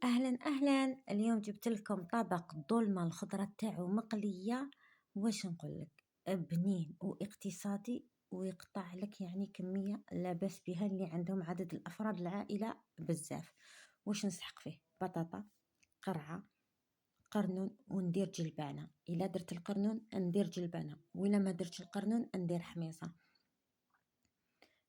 اهلا اهلا. اليوم جبت لكم طبق دولمة الخضرة تاعو مقلية. واش نقول لك، بنين واقتصادي ويقطع لك يعني كمية لا باس بها اللي عندهم عدد الافراد العائلة بزاف. واش نسحق فيه؟ بطاطا، قرعة، قرنون، وندير جلبانة. الا درت القرنون ندير جلبانة، وإلا ما درتش القرنون ندير حميصة.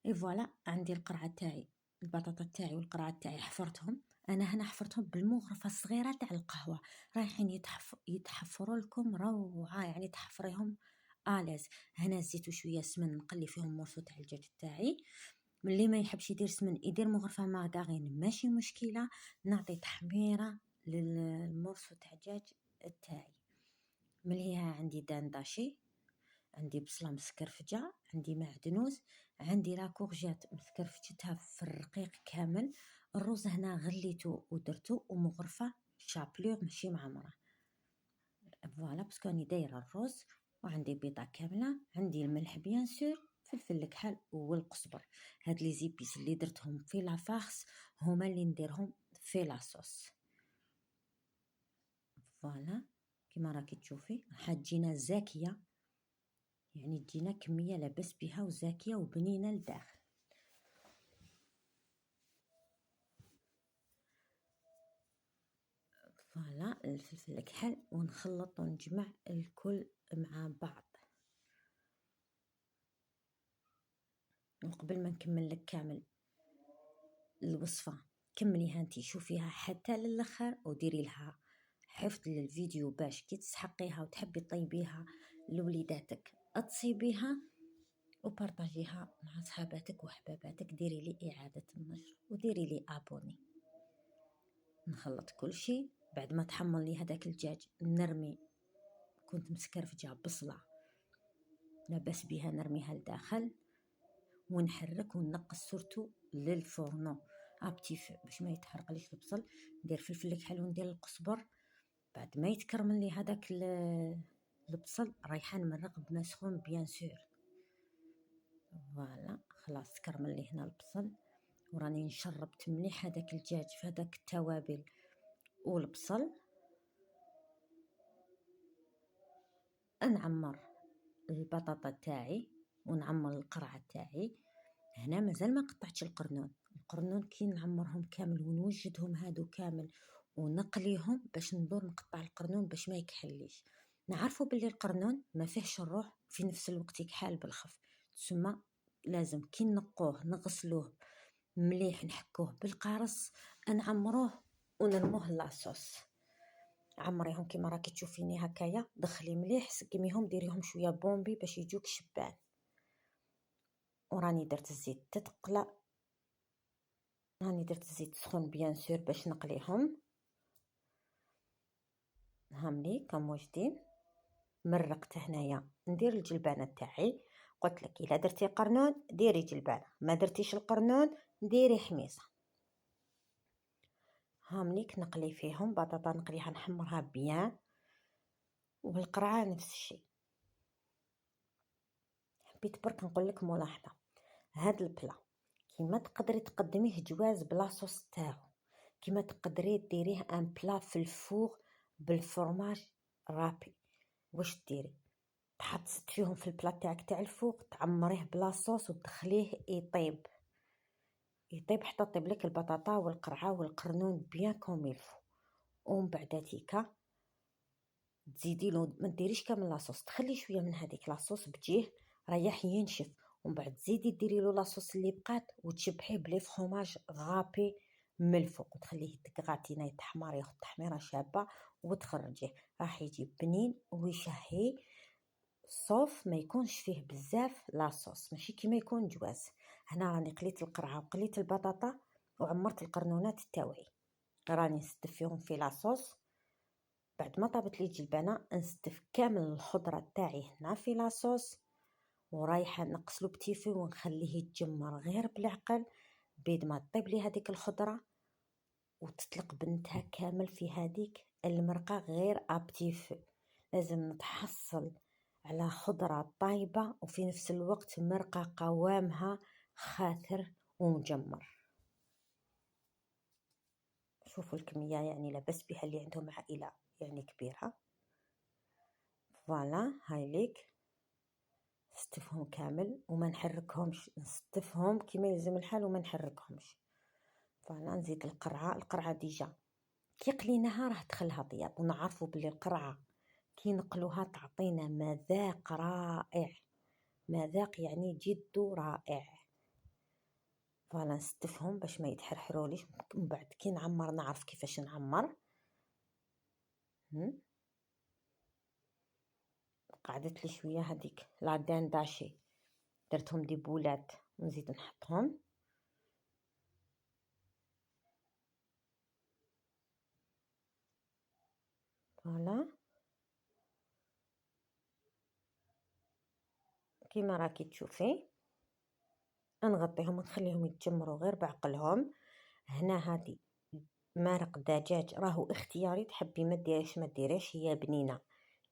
اي فوالا، عندي القرعة تاعي، البطاطا تاعي والقرعة تاعي حفرتهم. انا هنا حفرتهم بالمغرفة الصغيرة تاع القهوة. رايحين يتحفروا لكم روعة، يعني تحفريهم آلاز. هنا زيت وشوية سمن نقلي فيهم مورسو تاع الدجاج تاعي. من اللي ما يحبش يدير سمن يدير مغرفة مارغرين ماشي مشكلة. نعطي تحميرة للمورسو تاع الدجاج تاعي. مليها عندي دان داشي، عندي بصلة مسكرفجة، عندي معدنوس، عندي لاكورجات مسكرفجتها في الرقيق كامل. الرز هنا غليته ودرته ومغرفة شابلور ماشي معمرة. فوالا باسكو راني دايره الرز. وعندي بيضة كاملة، عندي الملح بيان سور، فلفل الكحل والقزبر. هاد لي زيبيس اللي درتهم في لافارس هما اللي نديرهم في لاصوص. فوالا كيما راكي تشوفي حاجينا زاكية، يعني تجينا كمية لاباس بها وزاكية وبنينة لداخل. فوالا الفلفل الكحل، ونخلط ونجمع الكل مع بعض. وقبل ما نكمل لك كامل الوصفة كمليها انتي، شوفيها حتى للاخر وديري لها حفظ للفيديو باش كي تسحقيها وتحبي طيبيها لوليداتك تصيبيها وبارطاجيها مع صحاباتك وحباباتك. ديري لي اعادة النشر وديري لي ابوني. نخلط كل شيء. بعد ما تحمل لي هذاك الدجاج نرمي، كنت مسكرفجة بصلة لاباس بها نرميها لداخل، ونحرك وننقص سورتو للفورنو ابتي باش ما يتحرقليش البصل. ندير فلفل الكحل وندير القزبر. بعد ما يتكرمل لي هذاك البصل رايحه نمرق بما سخون بيان سور. فوالا خلاص تكرمل لي هنا البصل، وراني نشربت مليح هذاك الدجاج في هذاك التوابل والبصل. نعمر البطاطا تاعي ونعمر القرعه تاعي. هنا مازال ما قطعتش القرنون كي نعمرهم كامل ونوجدهم هادو كامل ونقليهم باش ندور نقطع القرنون باش ما يكحليش. نعرفوا باللي القرنون ما فيهش الروح، في نفس الوقت يكحل بالخف. تسمى لازم كي نقوه نغسلوه مليح، نحكوه بالقارص، نعمروه ونرموه لاصوص. عمريهم كيما راكي تشوفيني هكايا، دخلي مليح سقميهم، ديريهم شويه بومبي باش يجوك شبان. وراني درت الزيت تتقلى، راني درت الزيت سخون بيان سور باش نقليهم. هاملي كم واجدين. مرقت هنايا ندير الجلبانه تاعي. قلت لك الا درتي قرنون ديري جلبانه، ما درتيش القرنون ديري حميصه. هامليك نقلي فيهم بطاطا، نقليها نحمرها بيان، والقرعه نفس الشيء. حبيت برك نقول لك ملاحظه، هاد البلا كيما تقدري تقدميه جواز بلاصوص تاعو، كيما تقدري ديريه ان بلا في الفوغ بالفرماج رابي. واش ديري؟ تحط فيهم في البلا تاعك تاع الفوغ، تعمريه بلاصوص وتدخليه يطيب حتى طيب لك البطاطا والقرعه والقرنون بيان كوميلفو. ومن بعداتيكا تزيدي له، ما ديريش كامل لاصوص، تخلي شويه من هذيك لاصوص بتجيه ريح ينشف. ومن بعد تزيدي ديري له لاصوص اللي بقات وتشبحيه بلي فروماج غابي من الفوق، وتخليه تكغاتينا يتحمر، ياخذ تحميره شابه وتخرجيه. راح يجي بنين ويشهي، صوف ما يكونش فيه بزاف لاصوص، ماشي كيما يكون جواز. هنا راني قليت القرعه وقليت البطاطا وعمرت القرنونات تاوعي، راني نستف فيهم في لاصوص. بعد ما طابت لي الجلبانه نستف كامل الخضره تاعي هنا في لاصوص، ورايحه نقصلو بتيفي ونخليه يتجمر غير بالعقل. بيد ما طيب لي هذيك الخضره وتطلق بنتها كامل في هذيك المرقه غير ابتيف. لازم نتحصل على خضره طايبه وفي نفس الوقت مرقه قوامها خاثر ومجمر. شوفوا الكمية يعني لاباس بها اللي عندهم عائلة يعني كبيرة. فوالا هاي ليك نستفهم كامل وما نحركهمش، نستفهم كيما يلزم الحال وما نحركهمش. فوالا نزيد القرعة ديجا كي قليناها راه دخلها طياب، ونعرفوا بلي القرعة كي نقلوها تعطينا مذاق رائع، مذاق يعني جد رائع. فوالا نستفهم باش ما يتحرحروليش، من بعد كي نعمر نعرف كيفاش نعمر. قعدت لي شويه هذيك لا دان داشي، درتهم دي بولات ونزيد نحطهم. فوالا كيما راكي تشوفي نغطيهم ونخليهم يتجمروا غير بعقلهم. هنا هادي مرق دجاج راهو اختياري، تحبي ما ديريش ما ديريش، هي بنينه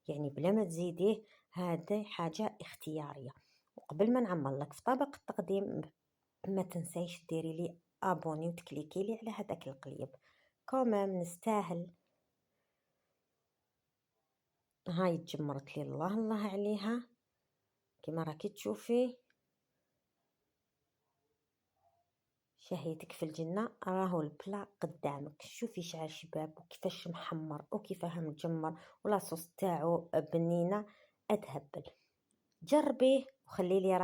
يعني بلا ما تزيديه، هذا حاجه اختياريه. وقبل ما نعمر لك في طبق التقديم ما تنسيش ديري لي ابوني وتكليكي لي على هذاك القليب، كومام نستاهل. هاي تجمرت لي الله الله عليها كما راكي تشوفي، شهيتك في الجنة. راهو البلا قدامك، شوفي شعل شباب وكيفاش محمر وكيفاه مجمر، ولا صوص تاعو بنينه اتهبل. جربيه وخلي لي